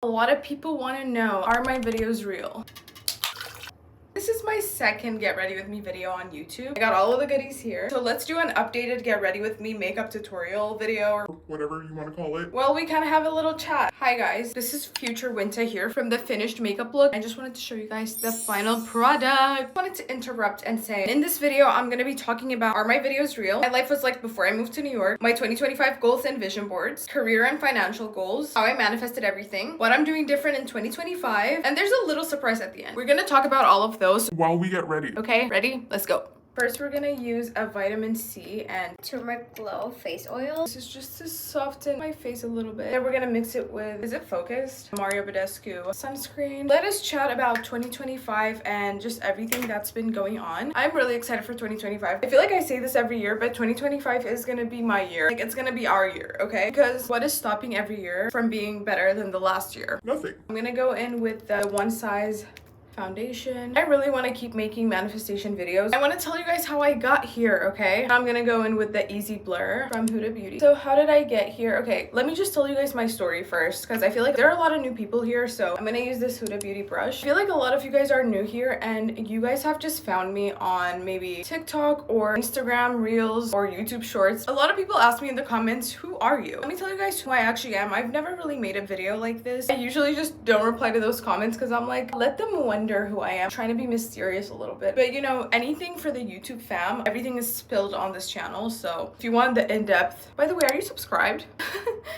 A lot of people want to know, are my videos real? This is my second get ready with me video on YouTube. I got all of the goodies here. So let's do an updated get ready with me makeup tutorial video or whatever you want to call it. Well, we kind of have a little chat. Hi guys, this is future Winter here from the finished makeup look. I just wanted to show you guys the final product. I wanted to interrupt and say, in this video, I'm going to be talking about, are my videos real? My life was like before I moved to New York, my 2025 goals and vision boards, career and financial goals, how I manifested everything, what I'm doing different in 2025, and there's a little surprise at the end. We're going to talk about all of those while we get ready. Okay, ready? Let's go. First, we're gonna use a vitamin C and turmeric glow face oil. This is just to soften my face a little bit. Then we're gonna mix it with, is it focused? Mario Badescu sunscreen. Let us chat about 2025 and just everything that's been going on. I'm really excited for 2025. I feel like I say this every year, but 2025 is gonna be my year. Like, it's gonna be our year, okay? Because what is stopping every year from being better than the last year? Nothing. I'm gonna go in with the one size foundation. I really want to keep making manifestation videos. I want to tell you guys how I got here, okay? I'm gonna go in with the Easy Blur from Huda Beauty. So how did I get here? Okay, let me just tell you guys my story first, because I feel like there are a lot of new people here, so I'm gonna use this Huda Beauty brush. I feel like a lot of you guys are new here, and you guys have just found me on maybe TikTok or Instagram Reels or YouTube Shorts. A lot of people ask me in the comments, who are you? Let me tell you guys who I actually am. I've never really made a video like this. I usually just don't reply to those comments because I'm like, let them wonder who I am. I'm trying to be mysterious a little bit, but you know, anything for the YouTube fam, everything is spilled on this channel. So if you want the in-depth, by the way, are you subscribed?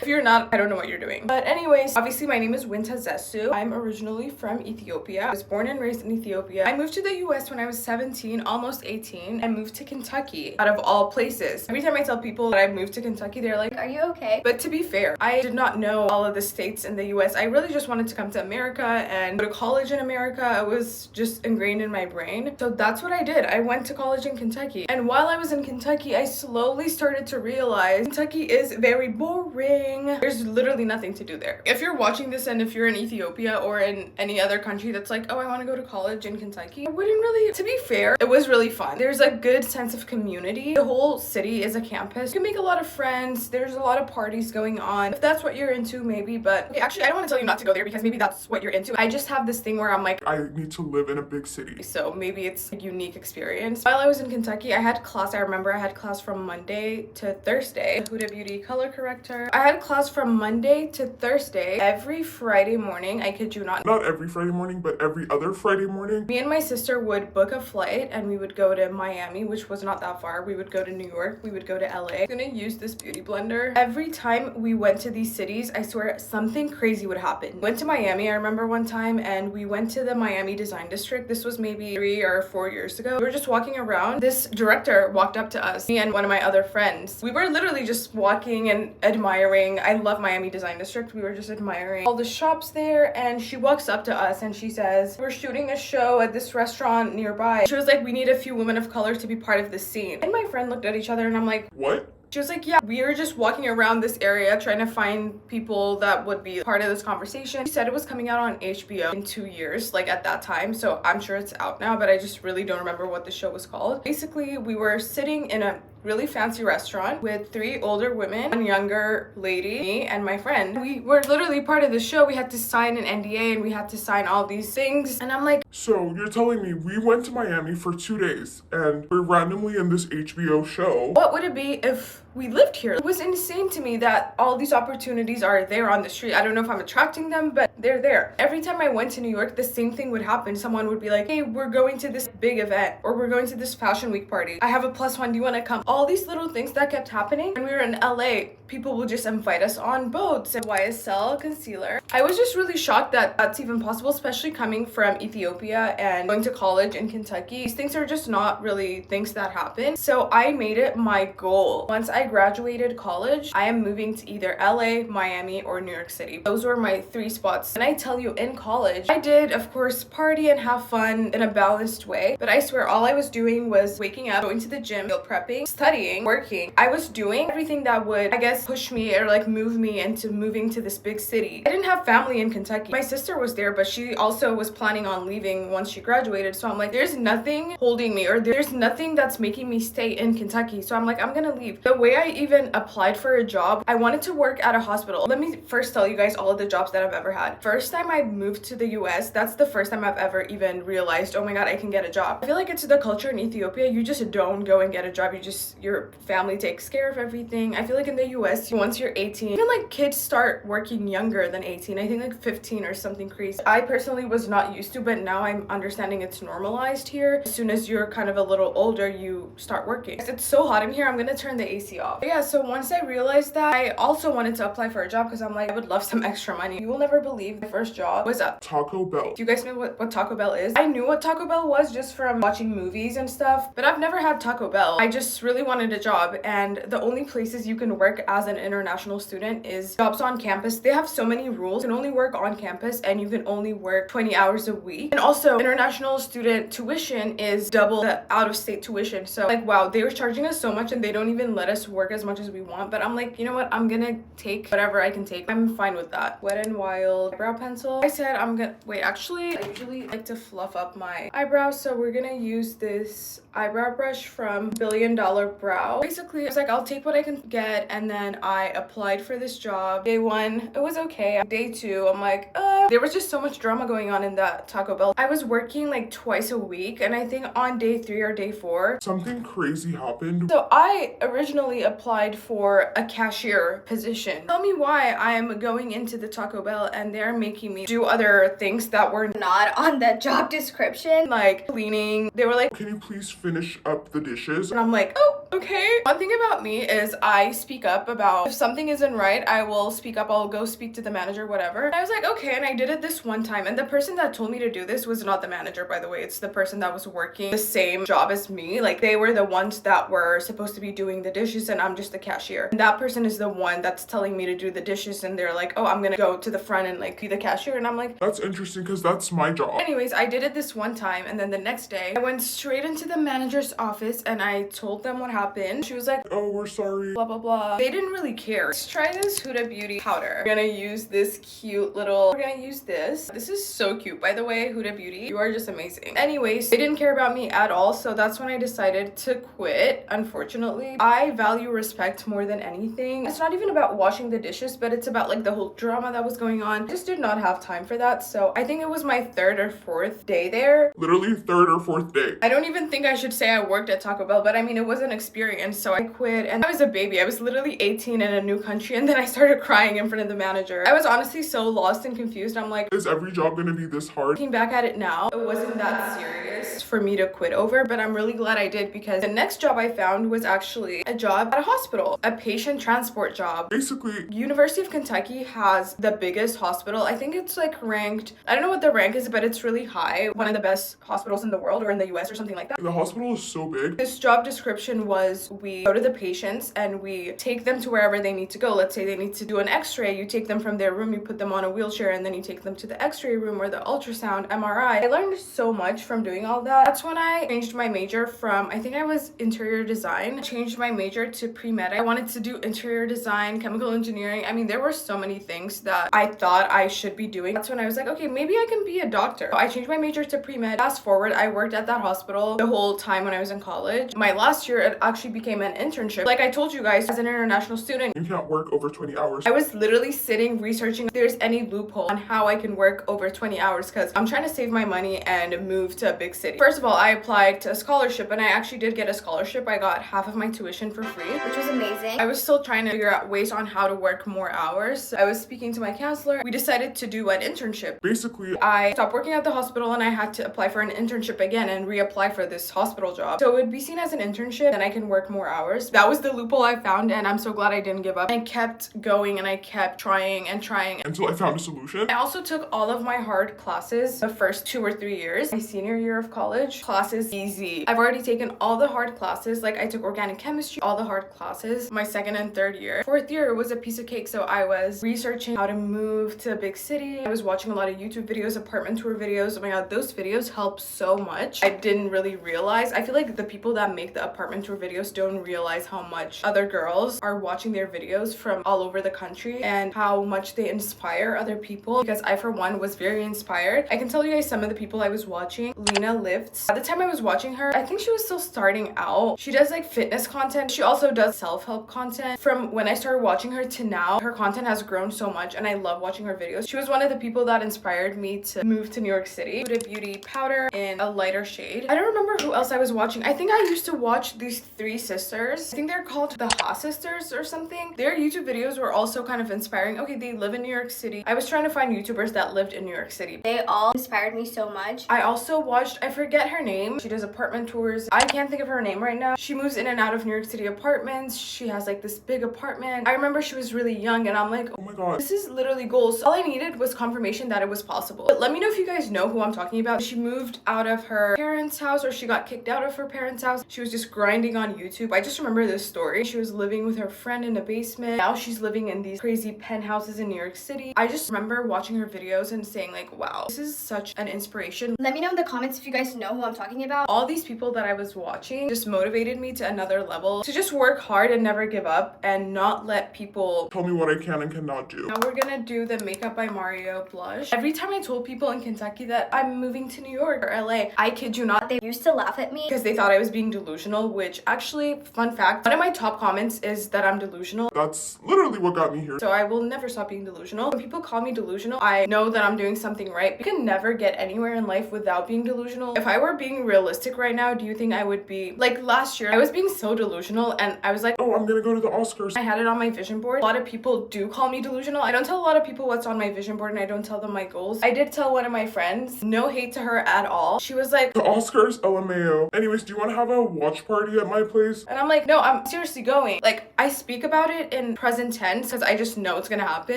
If you're not, I don't know what you're doing. But anyways, obviously my name is Winta Zesu. I'm originally from Ethiopia. I was born and raised in Ethiopia. I moved to the US when I was 17, almost 18, and moved to Kentucky out of all places. Every time I tell people that I moved to Kentucky, they're like, are you okay? But to be fair, I did not know all of the states in the US. I really just wanted to come to America and go to college in America. It was just ingrained in my brain. So that's what I did. I went to college in Kentucky. And while I was in Kentucky, I slowly started to realize Kentucky is very boring. There's literally nothing to do there. If you're watching this and if you're in Ethiopia or in any other country that's like, oh, I want to go to college in Kentucky, I wouldn't really, to be fair, it was really fun. There's a good sense of community. The whole city is a campus. You can make a lot of friends. There's a lot of parties going on. If that's what you're into, maybe, but okay, actually, I don't want to tell you not to go there because maybe that's what you're into. I just have this thing where I'm like, I need to live in a big city. So maybe it's a unique experience. While I was in Kentucky, I had class. I remember I had class from Monday to Thursday. Huda Beauty color corrector. I had class from Monday to Thursday. Every Friday morning, I kid you not. Not every Friday morning, but every other Friday morning. Me and my sister would book a flight and we would go to Miami, which was not that far. We would go to New York. We would go to LA. I'm gonna use this beauty blender. Every time we went to these cities, I swear something crazy would happen. Went to Miami, I remember one time, and we went to the Miami Design District. This was maybe 3 or 4 years ago. We were just walking around. This director walked up to us, me and one of my other friends. We were literally just walking and admiring. I love Miami Design District. We were just admiring all the shops there, and she walks up to us and she says, we're shooting a show at this restaurant nearby. She was like, we need a few women of color to be part of this scene. And my friend looked at each other and I'm like, what? She was like, yeah, we were just walking around this area trying to find people that would be part of this conversation. She said it was coming out on HBO in 2 years, like at that time. So I'm sure it's out now, but I just really don't remember what the show was called. Basically, we were sitting in a really fancy restaurant with 3 older women, one younger lady, me and my friend. We were literally part of the show. We had to sign an NDA and we had to sign all these things. And I'm like, so you're telling me we went to Miami for 2 days and we're randomly in this HBO show? What would it be if we lived here? It was insane to me that all these opportunities are there on the street. I don't know if I'm attracting them, but they're there. Every time I went to New York, the same thing would happen. Someone would be like, hey, we're going to this big event, or we're going to this fashion week party. I have a +1, do you want to come? All these little things that kept happening. When we were in LA, people would just invite us on boats and YSL concealer. I was just really shocked that that's even possible, especially coming from Ethiopia and going to college in Kentucky. These things are just not really things that happen. So I made it my goal. Once I graduated college, I am moving to either LA, Miami, or New York City. Those were my 3 spots. And I tell you, in college, I did, of course, party and have fun in a balanced way. But I swear, all I was doing was waking up, going to the gym, meal prepping, studying, working. I was doing everything that would, I guess, push me or like move me into moving to this big city. I didn't have family in Kentucky. My sister was there, but she also was planning on leaving once she graduated. So I'm like, there's nothing holding me, or there's nothing that's making me stay in Kentucky. So I'm like, I'm gonna leave. The way way I even applied for a job, I wanted to work at a hospital. Let me first tell you guys all of the jobs that I've ever had. First time I moved to the US, that's the first time I've ever even realized, oh my god, I can get a job. I feel like it's the culture in Ethiopia. You just don't go and get a job. Your family takes care of everything. I feel like in the US, once you're 18, even like kids start working younger than 18. I think like 15 or something crazy. I personally was not used to, but now I'm understanding it's normalized here. As soon as you're kind of a little older, you start working. It's so hot in here, I'm gonna turn the AC off. But yeah, so once I realized that, I also wanted to apply for a job because I'm like, I would love some extra money. You will never believe my first job was at Taco Bell. Do you guys know what Taco Bell is? I knew what Taco Bell was just from watching movies and stuff, but I've never had Taco Bell. I just really wanted a job, and the only places you can work as an international student is jobs on campus. They have so many rules. You can only work on campus and you can only work 20 hours a week. And also, international student tuition is double the out-of-state tuition. So like, wow, they were charging us so much and they don't even let us work as much as we want. But I'm like, you know what? I'm gonna take whatever I can take. I'm fine with that. Wet n Wild eyebrow pencil. I said I'm gonna, wait, actually, I usually like to fluff up my eyebrows. So we're gonna use this eyebrow brush from Billion Dollar Brow. Basically, I was like, I'll take what I can get. And then I applied for this job. Day one, it was okay. Day two, I'm like, there was just so much drama going on in that Taco Bell. I was working like twice a week, and I think on day 3 or day 4, something crazy happened. So I originally applied for a cashier position. Tell me why I am going into the Taco Bell and they're making me do other things that were Not on the job description. like cleaning. They were like, Can you please finish up the dishes? and I'm like, oh, okay. One thing about me is I speak up about if something isn't right, I will speak up. I'll go speak to the manager, whatever. And I was like, okay. And I did it this one time. And the person that told me to do this was not the manager, by the way. It's the person that was working the same job as me. Like, they were the ones that were supposed to be doing the dishes and I'm just the cashier. And that person is the one that's telling me to do the dishes, and they're like, oh, I'm gonna go to the front and like be the cashier. And I'm like, That's interesting because that's my job. anyways, I did it this one time, and then the next day I went straight into the manager's office and I told them what happened. She was like, Oh, we're sorry. blah blah blah. They didn't really care. Let's try this Huda Beauty powder. We're gonna use this cute little, we're gonna use this. This is so cute, by the way, Huda Beauty. You are just amazing. Anyways, they didn't care about me at all, so that's when I decided to quit. Unfortunately, I value respect more than anything. It's not even about washing the dishes, but it's about like the whole drama that was going on. I just did not have time for that. So I think it was my 3rd or 4th day there. Literally 3rd or 4th day. I don't even think I should say I worked at Taco Bell, but I mean, it was an experience. So I quit, and I was a baby. I was literally 18 in a new country, and then I started crying in front of the manager. I was honestly so lost and confused. I'm like, Is every job gonna be this hard? looking back at it now, it wasn't that serious for me to quit over, but I'm really glad I did, because the next job I found was actually a job at a hospital, a patient transport job. Basically, University of Kentucky has the biggest hospital. I think it's like ranked, I don't know what the rank is, but it's really high. One of the best hospitals in the world, or in the US or something like that. the hospital is so big. This job description was, we go to the patients and we take them to wherever they need to go. Let's say they need to do an x-ray. You take them from their room, you put them on a wheelchair, and then you take them to the x-ray room or the ultrasound, MRI. I learned so much from doing all that. That's when I changed my major from, I think I was interior design. I changed my major to pre-med. I wanted to do interior design, chemical engineering. I mean, there were so many things that I thought I should be doing. That's when I was like, okay, maybe I can be a doctor. So I changed my major to pre-med. Fast forward, I worked at that hospital the whole time when I was in college. My last year, it actually became an internship. Like I told you guys, as an international student, You can't work over 20 hours. I was literally sitting researching if there's any loophole on how I can work over 20 hours, because I'm trying to save my money and move to a big city. First of all, I applied to a scholarship, and I actually did get a scholarship. I got half of my tuition for free, Which was amazing. I was still trying to figure out ways on how to work more hours. I was speaking to my counselor. We decided to do an internship. Basically, I stopped working at the hospital and I had to apply for an internship again and reapply for this hospital job. So it would be seen as an internship and I can work more hours. That was the loophole I found, and I'm so glad I didn't give up. I kept going and I kept trying and trying. until I found a solution. I also took all of my hard classes the first 2 or 3 years. My senior year of college, classes easy. I've already taken all the hard classes. Like I took organic chemistry, all the hard classes, my 2nd and 3rd year. 4th year, it was a piece of cake. So I was researching how to move to a big city. I was watching a lot of YouTube videos, apartment tour videos. Oh my god, those videos help so much. I didn't really realize. I feel like the people that make the apartment tour videos don't realize how much other girls are watching their videos from all over the country and how much they inspire other people, because I for one was very inspired. I can tell you guys some of the people I was watching. Lena Lifts. At the time I was watching her, I think she was still starting out. She does like fitness content. She also also does self-help content. From when I started watching her to now, her content has grown so much and I love watching her videos. She was one of the people that inspired me to move to New York City. Huda Beauty powder in a lighter shade. I don't remember who else I was watching. I think I used to watch these three sisters. I think they're called the Ha Sisters or something. Their YouTube videos were also kind of inspiring. Okay, they live in New York City. I was trying to find YouTubers that lived in New York City. They all inspired me so much. I also watched, I forget her name. She does apartment tours. I can't think of her name right now. She moves in and out of New York City apartments. She has like this big apartment. I remember she was really young and I'm like, Oh my god. this is literally goals. All I needed was confirmation that it was possible. But let me know if you guys know who I'm talking about. She moved out of her parents' house, or she got kicked out of her parents' house. She was just grinding on YouTube. I just remember this story. She was living with her friend in a basement. Now she's living in these crazy penthouses in New York City. I just remember watching her videos and saying like, wow, this is such an inspiration. Let me know in the comments if you guys know who I'm talking about. All these people that I was watching just motivated me to another level, to just work hard and never give up and not let people Tell me what I can and cannot do. Now we're gonna do the Makeup by Mario blush. Every time I told people in Kentucky that I'm moving to New York or LA, I kid you not, They used to laugh at me. because they thought I was being delusional, which actually, fun fact, one of my top comments is that I'm delusional. That's literally what got me here. So I will never stop being delusional. When people call me delusional, I know that I'm doing something right. You can never get anywhere in life without being delusional. If I were being realistic right now, do you think I would be like last year? I was being so delusional and I was like, Oh, I'm gonna go to the Oscars. I had it on my vision board. A lot of people do call me delusional. I don't tell a lot of people what's on my vision board and I don't tell them my goals. I did tell one of my friends, no hate to her at all. She was like, The Oscars, LMAO. Anyways, do you want to have a watch party at my place? and I'm like, no, I'm seriously going. Like, I speak about it in present tense because I just know it's gonna happen.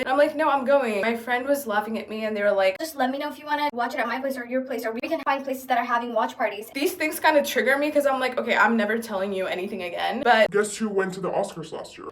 And I'm like, no, I'm going. My friend was laughing at me and they were like, Just let me know if you want to watch it at my place or your place, or we can find places that are having watch parties. these things kind of trigger me because I'm like, okay, I'm never telling you anything again. But Guess who went to the Oscars last year?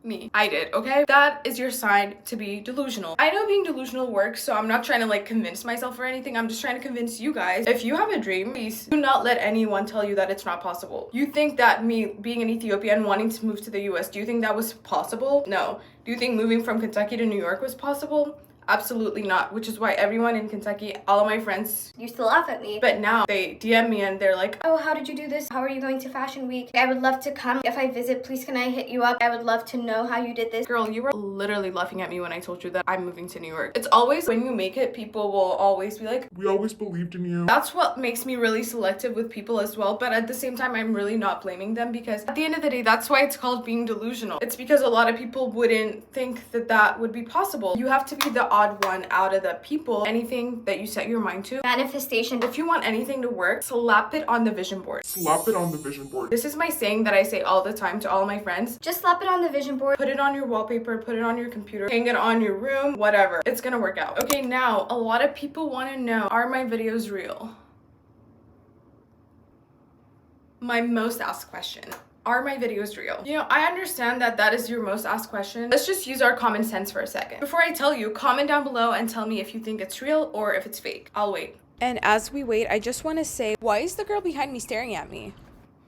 me. I did, okay? That is your sign to be delusional. I know being delusional works, so I'm not trying to like convince myself or anything. I'm just trying to convince you guys. If you have a dream, please do not let anyone tell you that it's not possible. You think that me being in Ethiopia and wanting to move to the US, do you think that was possible? No. Do you think moving from Kentucky to New York was possible? Absolutely not, which is why everyone in Kentucky, all of my friends, Used to laugh at me. but now they DM me and they're like, Oh, how did you do this? How are you going to Fashion Week? I would love to come. If I visit, please can I hit you up? I would love to know how you did this. girl, you were literally laughing at me when I told you that I'm moving to New York. It's always when you make it, people will always be like, We always believed in you. that's what makes me really selective with people as well. But at the same time, I'm really not blaming them because at the end of the day, that's why it's called being delusional. It's because a lot of people wouldn't think that that would be possible. You have to be the odd one out of the people. Anything that you set your mind to. Manifestation. If you want anything to work, slap it on the vision board. Slap it on the vision board. This is my saying that I say all the time to all my friends. Just slap it on the vision board. Put it on your wallpaper, put it on your computer, hang it on your room, whatever. It's gonna work out. Okay, now, a lot of people wanna know, are my videos real? My most asked question. Are my videos real? You know, I understand that that is your most asked question. Let's just use our common sense for a second. Before I tell you, comment down below and tell me if you think it's real or if it's fake. I'll wait. And as we wait, I just want to say, why is the girl behind me staring at me?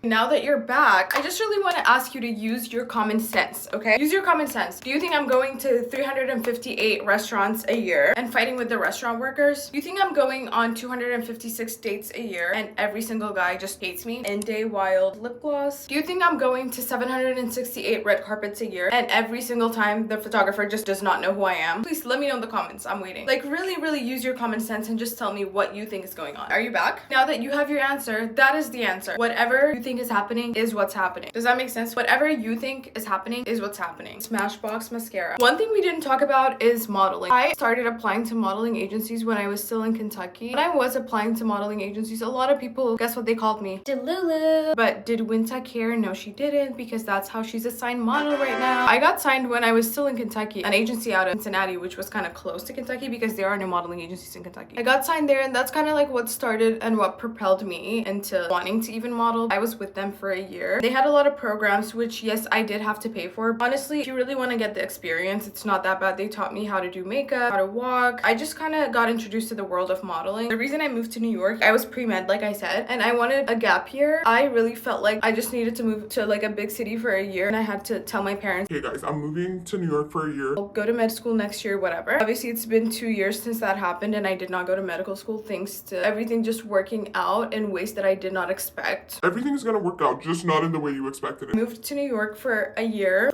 Now that you're back, I just really want to ask you to use your common sense, okay? Use your common sense. Do you think I'm going to 358 restaurants a year and fighting with the restaurant workers? Do you think I'm going on 256 dates a year and every single guy just hates me? And Day Wild lip gloss? Do you think I'm going to 768 red carpets a year and every single time the photographer just does not know who I am? Please let me know in the comments. I'm waiting. Like, really use your common sense and just tell me what you think is going on. Are you back? Now that you have your answer, that is the answer. Whatever you think is happening is what's happening. Does that make sense? Whatever you think is happening is what's happening. Smashbox mascara. One thing we didn't talk about is modeling. I started applying to modeling agencies when I was still in Kentucky. When I was applying to modeling agencies, a lot of people, guess what they called me? Delulu. But did Winta care? No, she didn't, because that's how she's a signed model right now. I got signed when I was still in Kentucky, an agency out of Cincinnati, which was kind of close to Kentucky because there are no modeling agencies in Kentucky. I got signed there and that's kind of like what started and what propelled me into wanting to even model. I was with them for a year. They had a lot of programs, which yes, I did have to pay for. Honestly, if you really want to get the experience, it's not that bad. They taught me how to do makeup, how to walk. I just kind of got introduced to the world of modeling. The reason I moved to New York, I was pre-med, like I said, and I wanted a gap year. I really felt like I just needed to move to like a big city for a year, and I had to tell my parents, Hey guys, I'm moving to New York for a year. I'll go to med school next year, whatever. Obviously, it's been 2 years since that happened, and I did not go to medical school thanks to everything just working out in ways that I did not expect. Everything's gonna work out, just not in the way you expected it. Moved to New York for a year.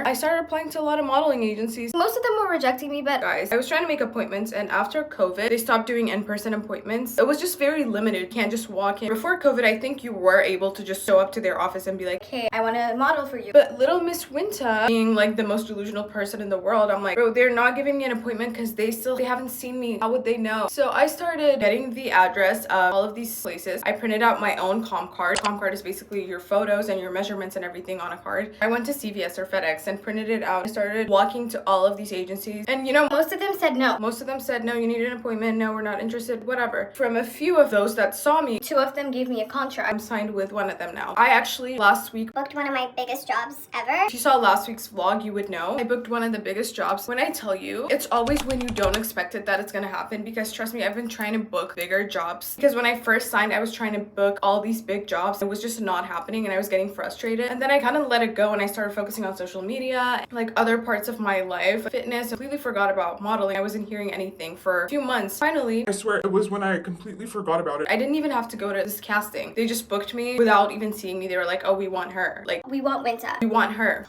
I started applying to a lot of modeling agencies. Most of them were rejecting me, but Guys, I was trying to make appointments, and after COVID, they stopped doing in-person appointments. It was just very limited. You can't just walk in. Before COVID, I think you were able to just show up to their office and be like, hey, I want to model for you. but little Miss Winter, being like the most delusional person in the world, I'm like, bro, they're not giving me an appointment because they haven't seen me. How would they know? So I started getting the address of all of these places. I printed out my own comp card. Comp card is basically your photos and your measurements and everything on a card. I went to CVS or FedEx and printed it out. I started walking to all of these agencies, and you know, Most of them said no. most of them said, no, you need an appointment. No, we're not interested, whatever. From a few of those that saw me, 2 of them gave me a contract. I'm signed with one of them now. I actually last week, Booked one of my biggest jobs ever. if you saw last week's vlog, you would know I booked one of the biggest jobs. When I tell you, it's always when you don't expect it that it's gonna happen, because trust me, I've been trying to book bigger jobs, because when I first signed, I was trying to book all these big jobs. It was just not happening and I was getting frustrated, and then I kind of let it go and I started focusing on social media, like other parts of my life, fitness. I completely forgot about modeling. I wasn't hearing anything for a few months. Finally, I swear, it was when I completely forgot about it. I didn't even have to go to this casting. They just booked me without even seeing me. They were like, oh, we want her. Like, We want Winter. we want her.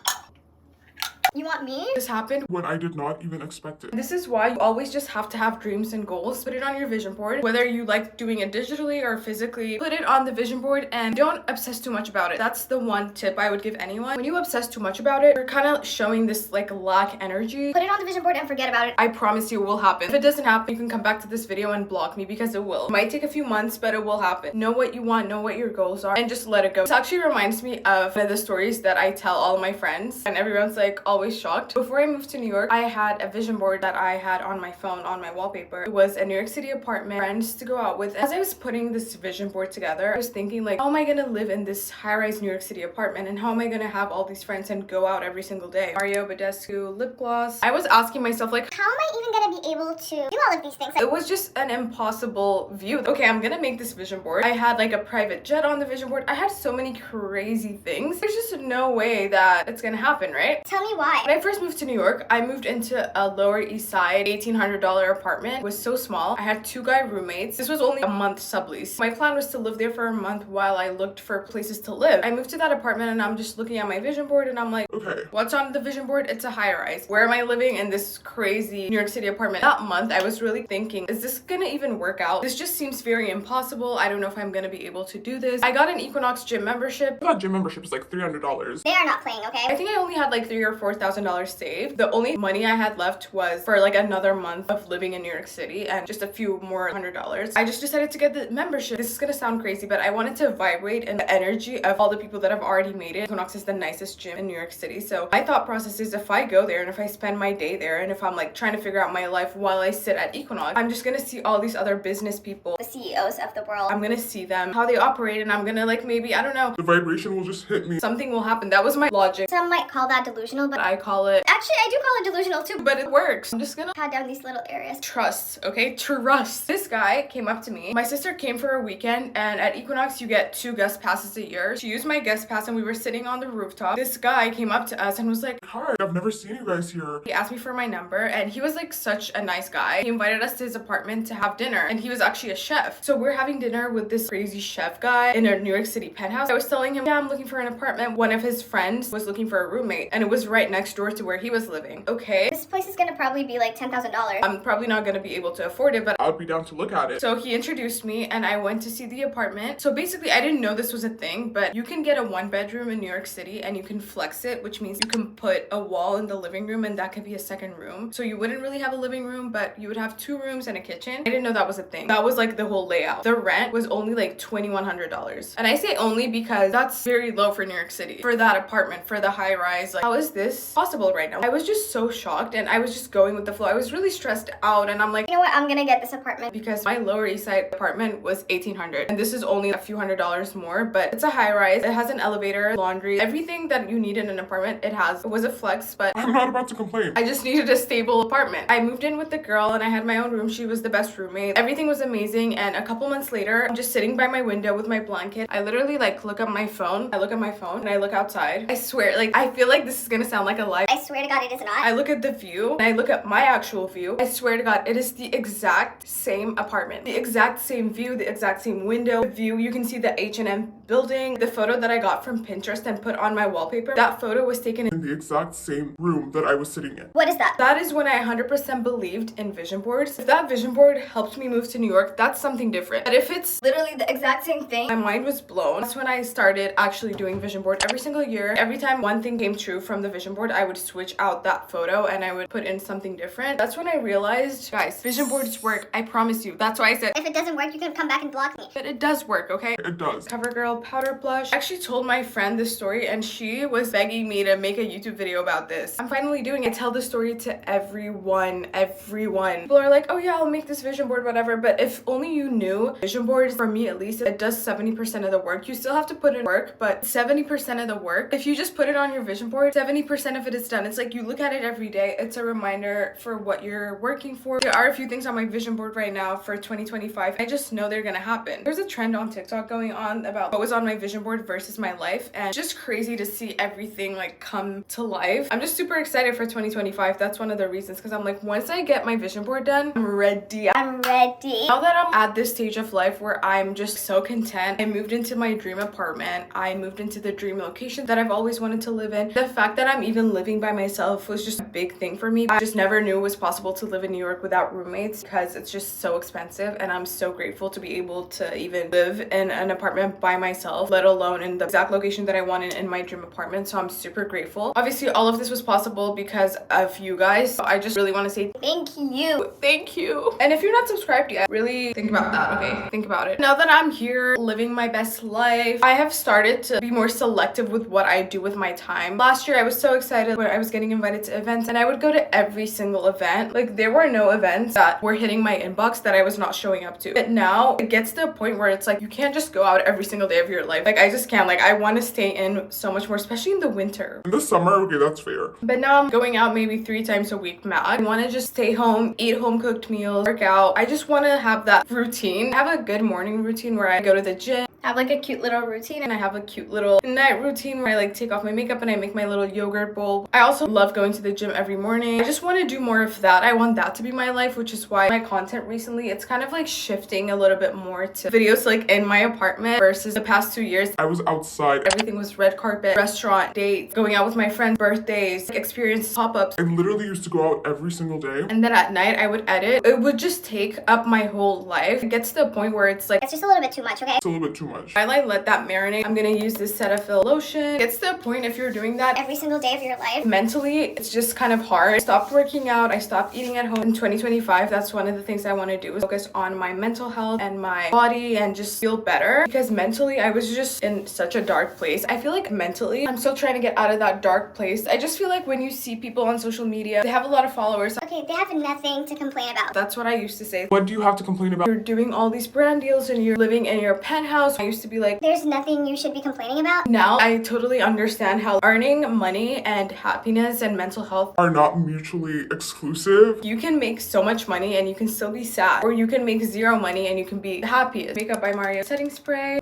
You want me? This happened. When I did not even expect it. This is why you always just have to have dreams and goals. Put it on your vision board. Whether you like doing it digitally or physically, put it on the vision board and don't obsess too much about it. That's the one tip I would give anyone. When you obsess too much about it, you're kind of showing this like lack energy. Put it on the vision board and forget about it. I promise you it will happen. If it doesn't happen, you can come back to this video and block me, because it will. It might take a few months, but it will happen. Know what you want, know what your goals are, and just let it go. This actually reminds me of one of the stories that I tell all my friends, and everyone's like always shocked. Before I moved to New York, I had a vision board that I had on my phone, on my wallpaper. It was a New York City apartment, friends to go out with. As I was putting this vision board together, I was thinking like, how am I gonna live in this high-rise New York City apartment, and how am I gonna have all these friends and go out every single day? Mario Badescu lip gloss. I was asking myself like, How am I even gonna be able to do all of these things? it was just an impossible view. Okay, I'm gonna make this vision board. I had like a private jet on the vision board. I had so many crazy things. There's just no way that it's gonna happen, right? Tell me why. When I first moved to New York, I moved into a Lower East Side $1,800 apartment. It was so small. I had 2 guy roommates. This was only a month sublease. My plan was to live there for a month while I looked for places to live. I moved to that apartment and I'm just looking at my vision board and I'm like, Okay. what's on the vision board? It's a high rise. Where am I living in this crazy New York City apartment? That month, I was really thinking, is this gonna even work out? This just seems very impossible. I don't know if I'm gonna be able to do this. I got an Equinox gym membership. I thought gym membership was like $300. They are not playing, I okay? think I only had like $3,000 or $4,000 saved. The only money I had left was for like another month of living in New York City and just a few more $100. I just decided to get the membership. This is gonna sound crazy, but I wanted to vibrate in the energy of all the people that have already made it. Equinox is the nicest gym in New York City. So my thought process is, if I go there and if I spend my day there and if I'm like trying to figure out my life while I sit at Equinox, I'm just gonna see all these other business people. The CEOs of the world. I'm gonna see them, how they operate, and I'm gonna like maybe, I don't know, The vibration will just hit me. something will happen. That was my logic. Some might call that delusional, but I call it, actually I do call it delusional too. but it works. I'm just gonna Pat down these little areas. trust, okay? Trust. This guy came up to me. My sister came for a weekend, and at Equinox, you get 2 guest passes a year. She used my guest pass, and we were sitting on the rooftop. This guy came up to us and was like, Hi, I've never seen you guys here. he asked me for my number, and he was like such a nice guy. He invited us to his apartment to have dinner, and he was actually a chef. So we're having dinner with this crazy chef guy in a New York City penthouse. I was telling him, yeah, I'm looking for an apartment. One of his friends was looking for a roommate, and it was right next door to where he was living. Okay, This place is gonna probably be like $10,000. I'm probably not gonna be able to afford it, but I'd be down to look at it. so he introduced me and I went to see the apartment. So basically, I didn't know this was a thing, but you can get a 1-bedroom in New York City and you can flex it, which means you can put a wall in the living room and that could be a second room. So you wouldn't really have a living room, but you would have 2 rooms and a kitchen. I didn't know that was a thing. That was like the whole layout. The rent was only like $2,100. And I say only because that's very low for New York City. For that apartment, for the high rise, like, how is this possible right now? I was just so shocked and I was just going with the flow. I was really stressed out and I'm like, You know what? I'm gonna get this apartment. because my Lower East Side apartment was $1,800 and this is only a few $100s more, but it's a high rise. It has an elevator, laundry, everything that you need in an apartment it has. It was a flex, but I'm not about to complain. I just needed a stable apartment. I moved in with the girl and I had my own room. She was the best roommate. Everything was amazing, and a couple months later, I'm just sitting by my window with my blanket. I literally like look at my phone. I look at my phone and I look outside. I swear, like, I feel like this is gonna sound like a lie. I swear to God, it is not. I look at the view and I look at my actual view. I swear to God, it is the exact same apartment. The exact same view, the exact same window, the view. You can see the H&M building. The photo that I got from Pinterest and put on my wallpaper, that photo was taken in the exact same room that I was sitting in. What is that? That is when I 100% believed in vision boards. If that vision board helped me move to New York, that's something different. But if it's Literally the exact same thing. my mind was blown. That's when I started actually doing vision board every single year. Every time one thing came true from the vision board, I would switch out that photo and I would put in something different. That's when I realized, guys, vision boards work. I promise you. That's why I said, If it doesn't work, you can come back and block me. but it does work, okay? It does. CoverGirl powder blush. I actually told my friend this story and she was begging me to make a YouTube video about this. I'm finally doing it. I tell the story to everyone. People are like, oh yeah, I'll make this vision board, whatever. But if only you knew, vision boards, for me at least, it does 70% of the work. You still have to put in work, but 70% of the work, if you just put it on your vision board, 70% of it is done. It's like you look at it every day. It's a reminder for what you're working for. There are a few things on my vision board right now for 2025. I just know they're gonna happen. There's a trend on TikTok going on about what was on my vision board versus my life, and it's just crazy to see everything like come to life. I'm just super excited for 2025. That's one of the reasons, because I'm like, once I get my vision board done, I'm ready. I'm ready. Now that I'm at this stage of life where I'm just so content, I moved into my dream apartment. I moved into the dream location that I've always wanted to live in. The fact that I'm even living by myself was just a big thing for me. I just never knew it was possible to live in New York without roommates because it's just so expensive, and I'm so grateful to be able to even live in an apartment by myself, let alone in the exact location that I wanted in my dream apartment. So I'm super grateful. Obviously, all of this was possible because of you guys. So I just really want to say Thank you. thank you. And if you're not subscribed yet, really think about that, okay? Think about it. Now that I'm here living my best life, I have started to be more selective with what I do with my time. Last year, I was so excited when I was getting invited to events, and I would go to every single event. Like, there were no events that were hitting my inbox that I was not showing up to. But now it gets to a point where it's like, you can't just go out every single day of your life. Like, I just can't. Like, I want to stay in so much more, especially in the winter. In the summer, okay, that's fair. But now I'm going out maybe 3 times a week max. I want to just stay home, eat home cooked meals, work out. I just want to have that routine. I have a good morning routine where I go to the gym. Have like a cute little routine. And I have a cute little night routine where I like take off my makeup and I make my little yogurt bowl. I also love going to the gym every morning. I just want to do more of that. I want that to be my life, which is why my content recently, it's kind of like shifting a little bit more to videos like in my apartment versus the past 2 years. I was outside. Everything was red carpet, restaurant, dates, going out with my friends, birthdays, experience pop-ups. I literally used to go out every single day. And then at night I would edit. It would just take up my whole life. It gets to the point where it's like, It's just a little bit too much, okay? It's a little bit too much. I like let that marinate. I'm gonna use this Cetaphil lotion. It gets to the point if you're doing that Every single day of your life. mentally, it's just kind of hard. I stopped working out. I stopped eating at home. In 2025, that's one of the things I want to do is focus on my mental health and my body and just feel better, because mentally I was just in such a dark place. I feel like mentally I'm still trying to get out of that dark place. I just feel like when you see people on social media, they have a lot of followers. Okay, they have nothing to complain about. That's what I used to say. What do you have to complain about? You're doing all these brand deals and you're living in your penthouse. I used to be like, There's nothing you should be complaining about. now I totally understand how earning money and happiness and mental health, Are not mutually exclusive. you can make so much money and you can still be sad, or you can make zero money and you can be the happiest. Makeup by Mario setting spray.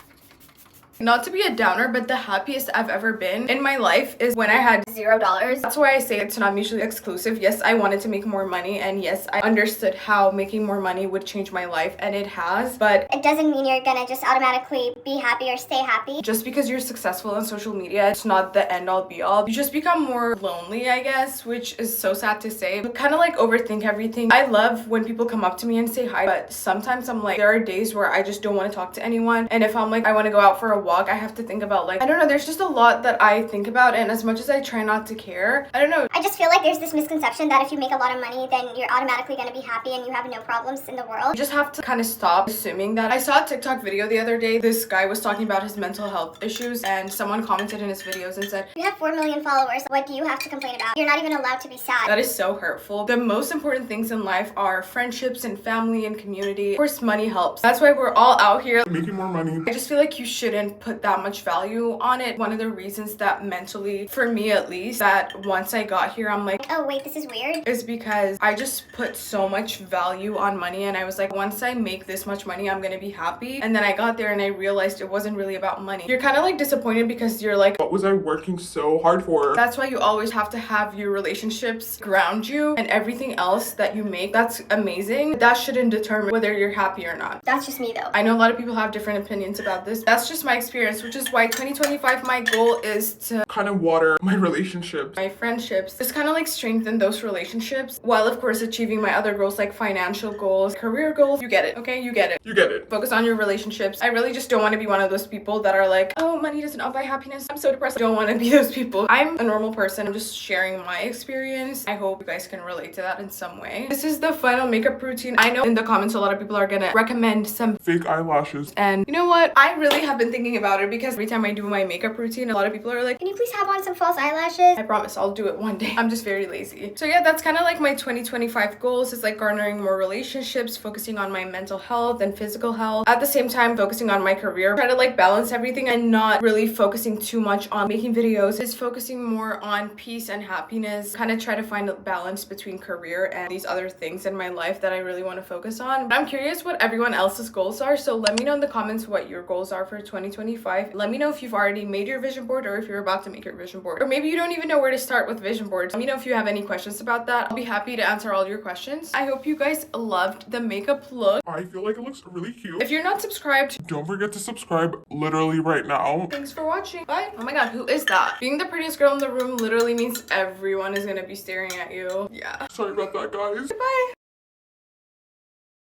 Not to be a downer, but the happiest I've ever been in my life is when I had $0. That's why I say it's not mutually exclusive. Yes, I wanted to make more money, and yes, I understood how making more money would change my life, and it has. But It doesn't mean you're gonna just automatically be happy or stay happy. just because you're successful on social media, it's not the end all be all. You just become more lonely, I guess, which is so sad to say. But kind of like overthink everything. I love when people come up to me and say hi, but sometimes I'm like, there are days where I just don't want to talk to anyone. And if I'm like, I want to go out for a walk, I have to think about, like, I don't know, there's just a lot that I think about, and as much as I try not to care, I don't know. I just feel like there's this misconception that if you make a lot of money, then you're automatically gonna be happy and you have no problems in the world. You just have to kind of stop assuming that. I saw a TikTok video the other day. This guy was talking about his mental health issues, and someone commented in his videos and said, You have 4 million followers. What do you have to complain about? You're not even allowed to be sad. that is so hurtful. The most important things in life are friendships and family and community. Of course, money helps. That's why we're all out here Making more money. I just feel like you shouldn't put that much value on it. One of the reasons that mentally, for me at least, that once I got here, I'm like, Oh wait, this is weird. is because I just put so much value on money, and I was like, once I make this much money, I'm gonna be happy. And then I got there and I realized it wasn't really about money. You're kind of like disappointed because you're like, What was I working so hard for? that's why you always have to have your relationships ground you, and everything else that you make, that's amazing. That shouldn't determine whether you're happy or not. That's just me though. I know a lot of people have different opinions about this. That's just my experience, which is why 2025 my goal is to kind of water my relationships, my friendships, just kind of like strengthen those relationships while of course achieving my other goals like financial goals, career goals. You get it, okay? You get it. You get it. Focus on your relationships. I really just don't want to be one of those people that are like, oh, money doesn't buy happiness. I'm so depressed. I don't want to be those people. I'm a normal person. I'm just sharing my experience. I hope you guys can relate to that in some way. This is the final makeup routine. I know in the comments a lot of people are gonna recommend some Fake eyelashes. and you know what? I really have been thinking about it because every time I do my makeup routine, a lot of people are like, Can you please have on some false eyelashes? I promise I'll do it one day. I'm just very lazy. So yeah, that's kind of like my 2025 goals. It's like garnering more relationships, focusing on my mental health and physical health. At the same time, focusing on my career. Try to like balance everything and not really focusing too much on making videos. It's focusing more on peace and happiness. Kind of try to find a balance between career and these other things in my life that I really want to focus on. I'm curious what everyone else's goals are. So let me know in the comments what your goals are for 2025. Let me know if you've already made your vision board or if you're about to make your vision board. Or maybe you don't even know where to start with vision boards. Let me know if you have any questions about that. I'll be happy to answer all your questions. I hope you guys loved the makeup look. I feel like it looks really cute. If you're not subscribed, Don't forget to subscribe literally right now. thanks for watching. Bye. Oh my god, who is that? Being the prettiest girl in the room literally means everyone is gonna be staring at you. Yeah. Sorry about that, guys. Bye.